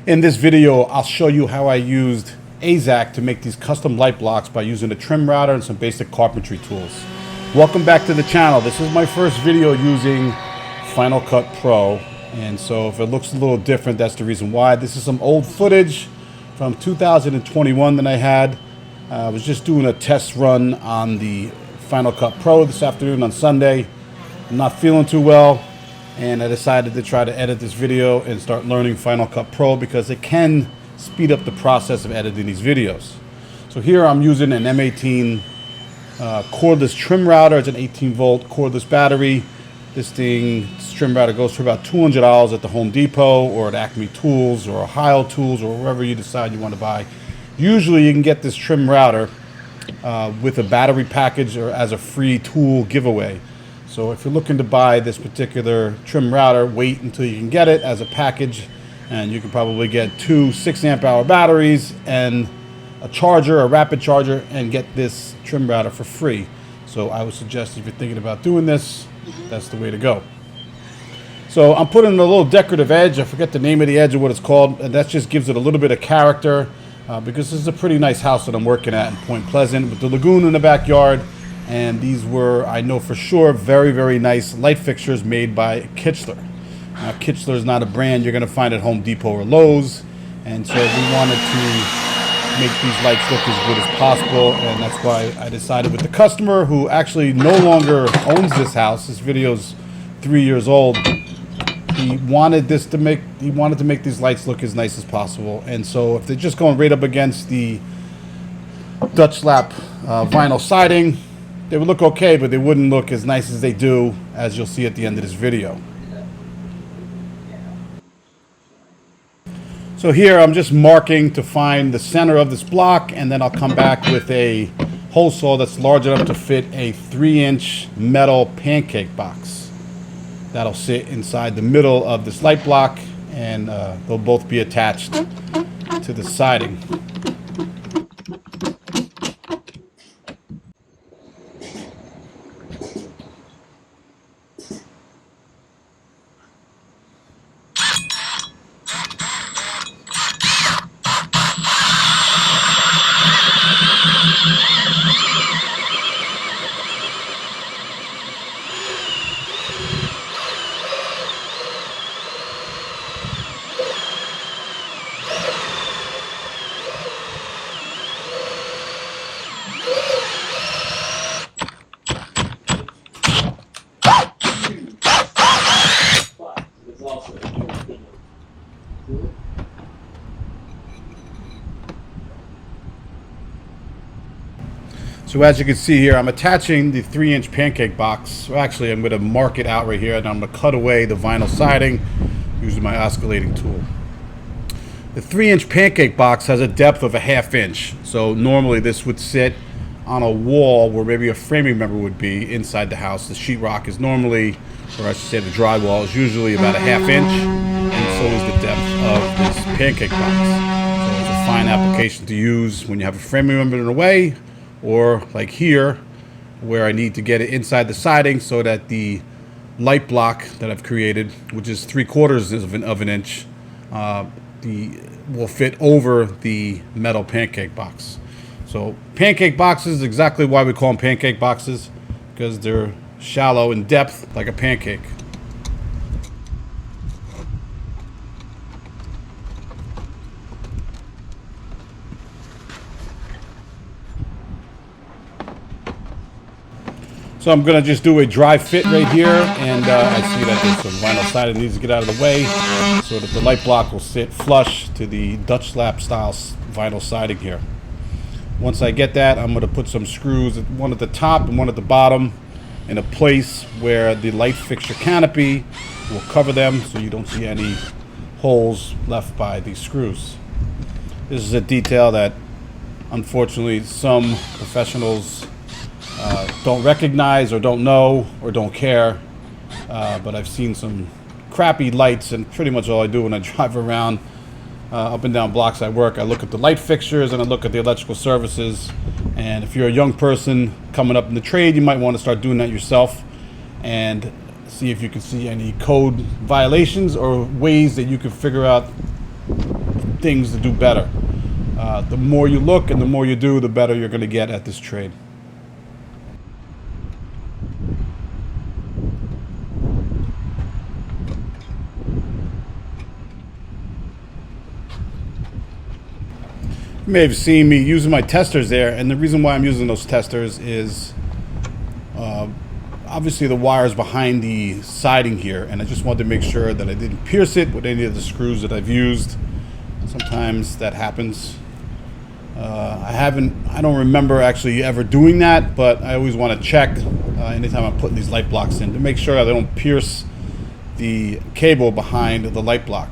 In this video, I'll show you how I used AZAC to make these custom light blocks by using a trim router and some basic carpentry tools. Welcome back to the channel. This is my first video using Final Cut Pro, and so if it looks a little different, that's the reason why. This is some old footage from 2021 that I had. I was just doing a test run on the Final Cut Pro this afternoon on Sunday. I'm not feeling too well, and I decided to try to edit this video and start learning Final Cut Pro because it can speed up the process of editing these videos. So here I'm using an M18 cordless trim router. It's an 18 volt cordless battery. This trim router goes for about $200 at the Home Depot or at Acme Tools or Ohio Tools or wherever you decide you want to buy. Usually you can get this trim router with a battery package or as a free tool giveaway. So if you're looking to buy this particular trim router, wait until you can get it as a package, and you can probably get two 6 amp hour batteries and a charger, a rapid charger, and get this trim router for free. So I would suggest if you're thinking about doing this, that's the way to go. So I'm putting a little decorative edge. I forget the name of the edge or what it's called, and that just gives it a little bit of character because this is a pretty nice house that I'm working at in Point Pleasant with the lagoon in the backyard. And these were, I know for sure, very, very nice light fixtures made by Kichler. Now, Kichler is not a brand you're going to find at Home Depot or Lowe's, and so we wanted to make these lights look as good as possible, and that's why I decided with the customer, who actually no longer owns this house. This video's 3 years old. He wanted to make these lights look as nice as possible, and so if they're just going right up against the Dutch lap vinyl siding, they would look okay, but they wouldn't look as nice as they do, as you'll see at the end of this video. So here I'm just marking to find the center of this block, and then I'll come back with a hole saw that's large enough to fit a 3-inch metal pancake box. That'll sit inside the middle of this light block, and they'll both be attached to the siding. So as you can see here, I'm attaching the 3-inch pancake box. So actually, I'm going to mark it out right here, and I'm going to cut away the vinyl siding using my oscillating tool. The 3-inch pancake box has a depth of a 1/2 inch. So normally this would sit on a wall where maybe a framing member would be inside the house. The sheetrock is normally, or I should say the drywall, is usually about a 1/2 inch, and so is the depth of this pancake box. So it's a fine application to use when you have a framing member in the way, or like here, where I need to get it inside the siding so that the light block that I've created, which is 3/4 of an inch, will fit over the metal pancake box. So pancake boxes, exactly why we call them pancake boxes, because they're shallow in depth like a pancake. So I'm going to just do a dry fit right here, and I see that there's some vinyl siding that needs to get out of the way so that the light block will sit flush to the Dutch lap style vinyl siding here. Once I get that, I'm going to put some screws, one at the top and one at the bottom, in a place where the light fixture canopy will cover them so you don't see any holes left by these screws. This is a detail that unfortunately some professionals don't recognize or don't know or don't care, but I've seen some crappy lights, and pretty much all I do when I drive around up and down blocks I work, I look at the light fixtures and I look at the electrical services. And if you're a young person coming up in the trade, you might want to start doing that yourself and see if you can see any code violations or ways that you can figure out things to do better. The more you look and the more you do, the better you're going to get at this trade. You may have seen me using my testers there, and the reason why I'm using those testers is obviously the wire's behind the siding here, and I just wanted to make sure that I didn't pierce it with any of the screws that I've used. Sometimes that happens. I don't remember actually ever doing that, but I always want to check anytime I'm putting these light blocks in to make sure that I don't pierce the cable behind the light block.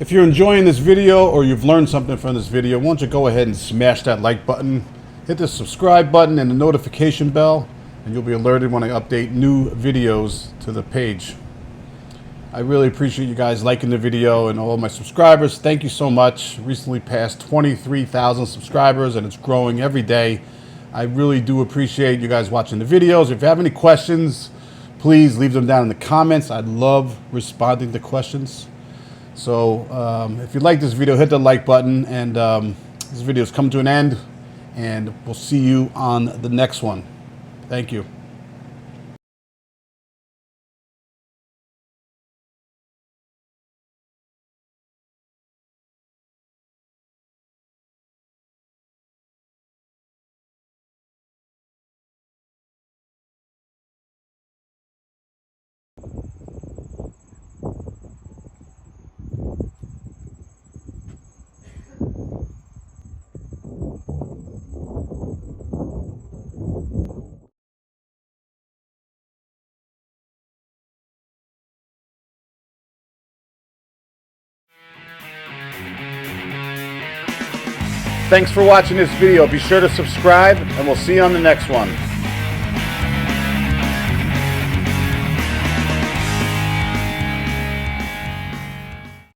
If you're enjoying this video or you've learned something from this video, why don't you go ahead and smash that like button, hit the subscribe button and the notification bell, and you'll be alerted when I update new videos to the page. I really appreciate you guys liking the video, and all my subscribers, thank you so much. Recently passed 23,000 subscribers and it's growing every day. I really do appreciate you guys watching the videos. If you have any questions, please leave them down in the comments. I love responding to questions. So if you like this video, hit the like button, and this video is coming to an end, and we'll see you on the next one. Thank you. Thanks for watching this video. Be sure to subscribe, and we'll see you on the next one.